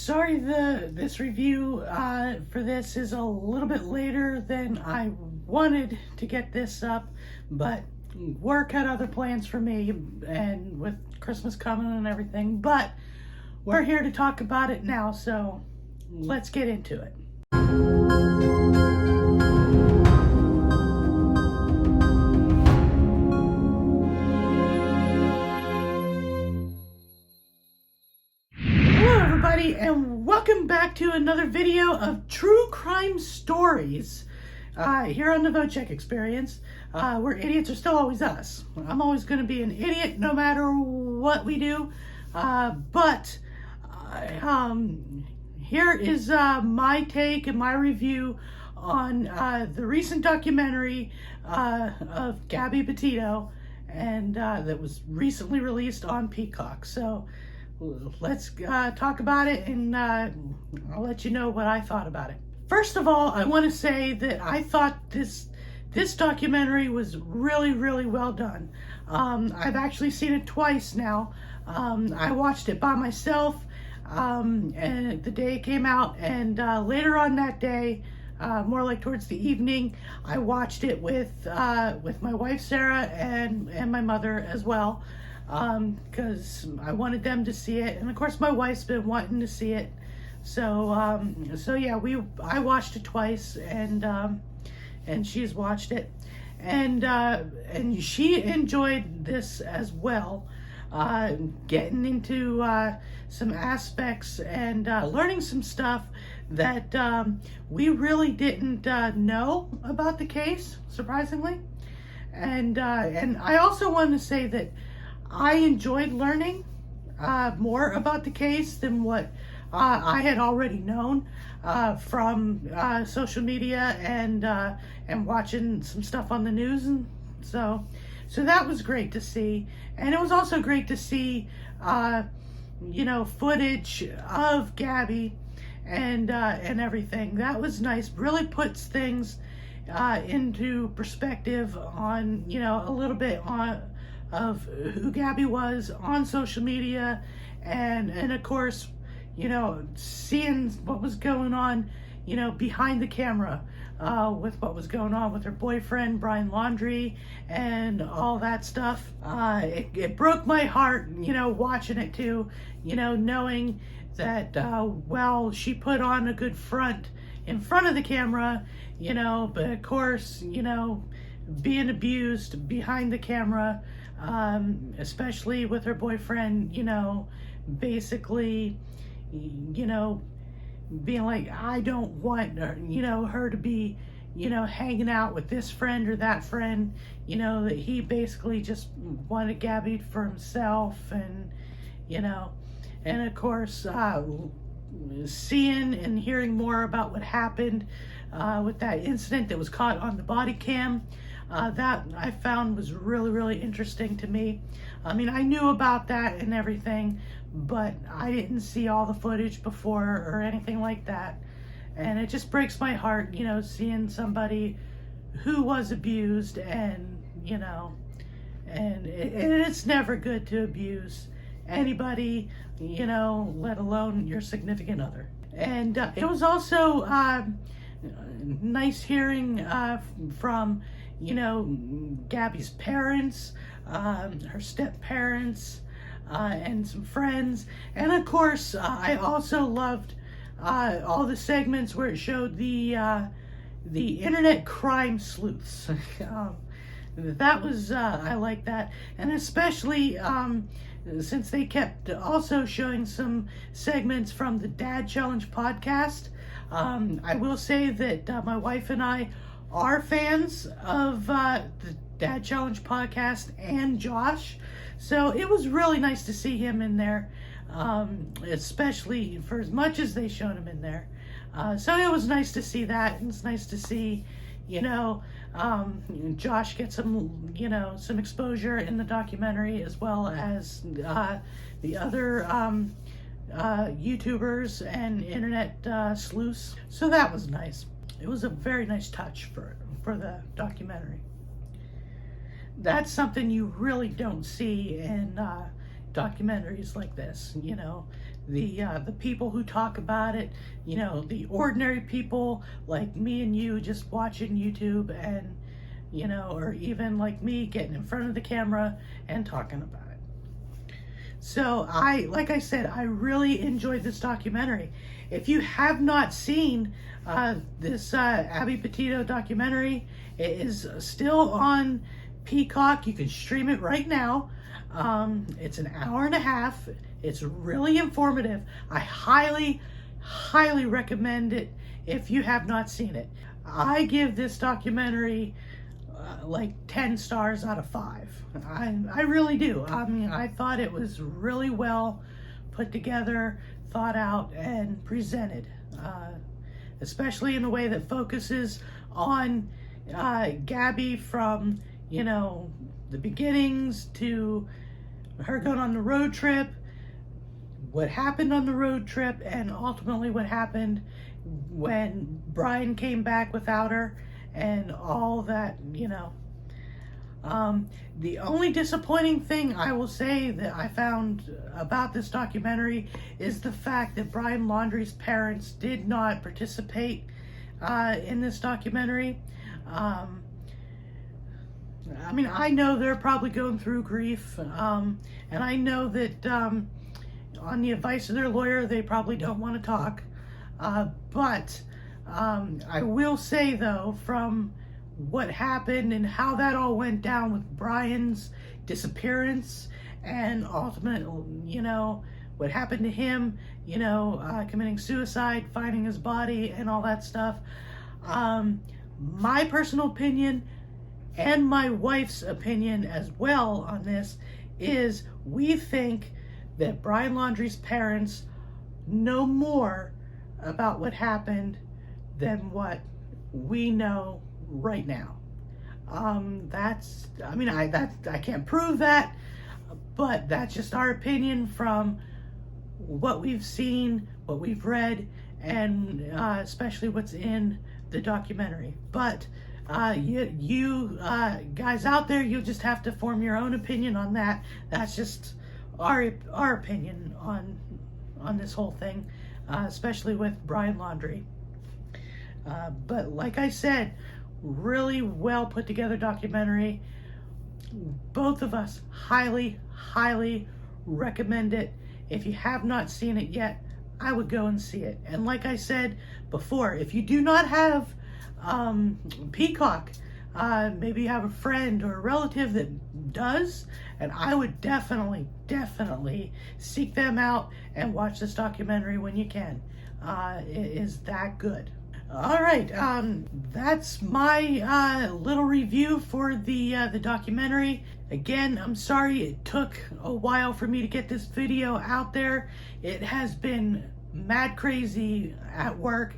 Sorry, this review for this is a little bit later than I wanted to get this up, but work had other plans for me, and with Christmas coming and everything, but we're here to talk about it now, so let's get into it. And welcome back to another video of true crime stories here on the Vochek Experience, where idiots are still always us. I'm always going to be an idiot no matter what we do, but here is my take and my review on the recent documentary of Gabby Petito, and that was recently released on Peacock. So let's talk about it, and I'll let you know what I thought about it. First of all, I want to say that I thought this documentary was really, really well done. I've actually seen it twice now. I watched it by myself and the day it came out, and later on that day, more like towards the evening, I watched it with my wife Sarah and my mother as well. Because I wanted them to see it, and of course my wife's been wanting to see it, so yeah, I watched it twice, and she's watched it, and she enjoyed this as well, getting into some aspects and learning some stuff that we really didn't know about the case, surprisingly, and I also wanted to say that I enjoyed learning more about the case than what I had already known from social media and watching some stuff on the news, and so that was great to see. And it was also great to see footage of Gabby and everything. That was nice. Really puts things into perspective on a little bit of who Gabby was on social media, and of course, seeing what was going on, behind the camera, with what was going on with her boyfriend, Brian Laundrie, and all that stuff. It broke my heart, watching it too, knowing that, well, she put on a good front in front of the camera, but of course, being abused behind the camera, especially with her boyfriend, basically, being like, I don't want her, her to be, hanging out with this friend or that friend, that he basically just wanted Gabby for himself, and of course, seeing and hearing more about what happened with that incident that was caught on the body cam. That I found was really, really interesting to me. I mean, I knew about that and everything, but I didn't see all the footage before or anything like that. And it just breaks my heart, seeing somebody who was abused, and, and it's never good to abuse anybody, let alone your significant other. And it was also nice hearing from Gabby's parents, her step-parents, and some friends. And of course, I also loved all the segments where it showed the internet crime sleuths. That was, I like that. And especially since they kept also showing some segments from the Dad Challenge podcast. I will say that my wife and I are fans of the Dad Challenge podcast and Josh, so it was really nice to see him in there, especially for as much as they showed him in there. So it was nice to see that, and it's nice to see, Josh get some, some exposure in the documentary, as well as the other YouTubers and internet sleuths. So that was nice. It was a very nice touch for the documentary. That's something you really don't see in documentaries like this, the people who talk about it, you know, the ordinary people like me and you just watching YouTube, and, you know, or even like me getting in front of the camera and talking about it. So like I said, I really enjoyed this documentary. If you have not seen this Gabby Petito documentary, it is still on Peacock. You can stream it right now. It's an hour and a half. It's really informative. I highly recommend it if you have not seen it. I give this documentary like 10 stars out of 5. I really do. I mean, I thought it was really well put together, thought out, and presented, especially in a way that focuses on Gabby from, you know, the beginnings to her going on the road trip, what happened on the road trip, and ultimately what happened when Brian came back without her, and all that, you know. The only disappointing thing I will say that I found about this documentary is the fact that Brian Laundrie's parents did not participate in this documentary. I mean, I know they're probably going through grief, and I know that on the advice of their lawyer, they probably don't want to talk. But I will say, though, from what happened and how that all went down with Brian's disappearance, and ultimately, you know, what happened to him, you know, committing suicide, finding his body, and all that stuff. My personal opinion, and my wife's opinion as well on this, is we think that Brian Laundrie's parents know more about what happened than what we know right now. That's, I mean, I can't prove that, but that's just our opinion from what we've seen, what we've read, and especially what's in the documentary. But you guys out there, you'll just have to form your own opinion on that. That's just our opinion on this whole thing, especially with Brian Laundrie. But like I said, really well put together documentary. Both of us highly recommend it. If you have not seen it yet, I would go and see it. And like I said before, if you do not have Peacock, maybe you have a friend or a relative that does, and I would definitely seek them out and watch this documentary when you can. It is that good. All right, that's my little review for the documentary. Again, I'm sorry it took a while for me to get this video out there. It has been mad crazy at work,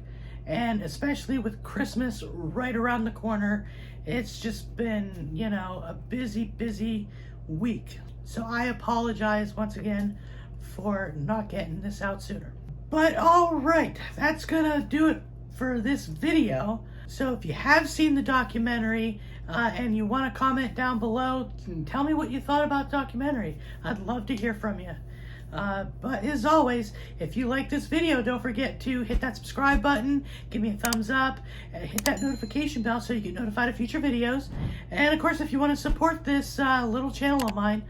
and especially with Christmas right around the corner, it's just been, you know, a busy week. So I apologize once again for not getting this out sooner. But all right, that's gonna do it for this video. So if you have seen the documentary and you want to comment down below, tell me what you thought about the documentary. I'd love to hear from you. But as always, if you like this video, don't forget to hit that subscribe button, give me a thumbs up, and hit that notification bell so you get notified of future videos. And of course, if you want to support this little channel of mine,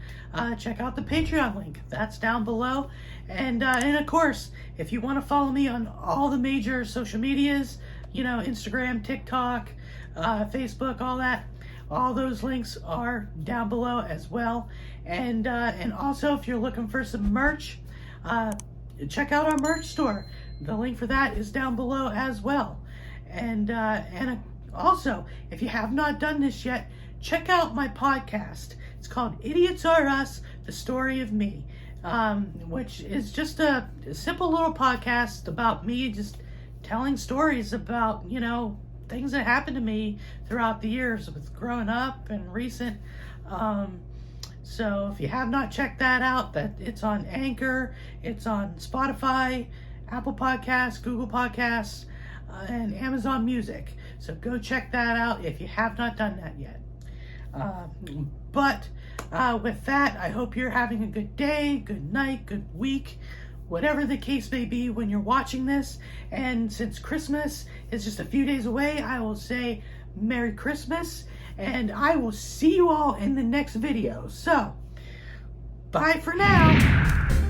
check out the Patreon link. That's down below. And of course, if you want to follow me on all the major social medias, you know, Instagram, TikTok, Facebook, all that, all those links are down below as well. And also, if you're looking for some merch, check out our merch store. The link for that is down below as well. And also, if you have not done this yet, check out my podcast. It's called Idiots Are Us, The Story of Me, which is just a simple little podcast about me just telling stories about, you know, things that happened to me throughout the years with growing up and recent. So if you have not checked that out, that it's on Anchor, it's on Spotify, Apple Podcasts, Google Podcasts, and Amazon Music. So go check that out if you have not done that yet. But with that, I hope you're having a good day, good night, good week, whatever the case may be when you're watching this. And since Christmas is just a few days away, I will say Merry Christmas, and I will see you all in the next video. So, bye for now.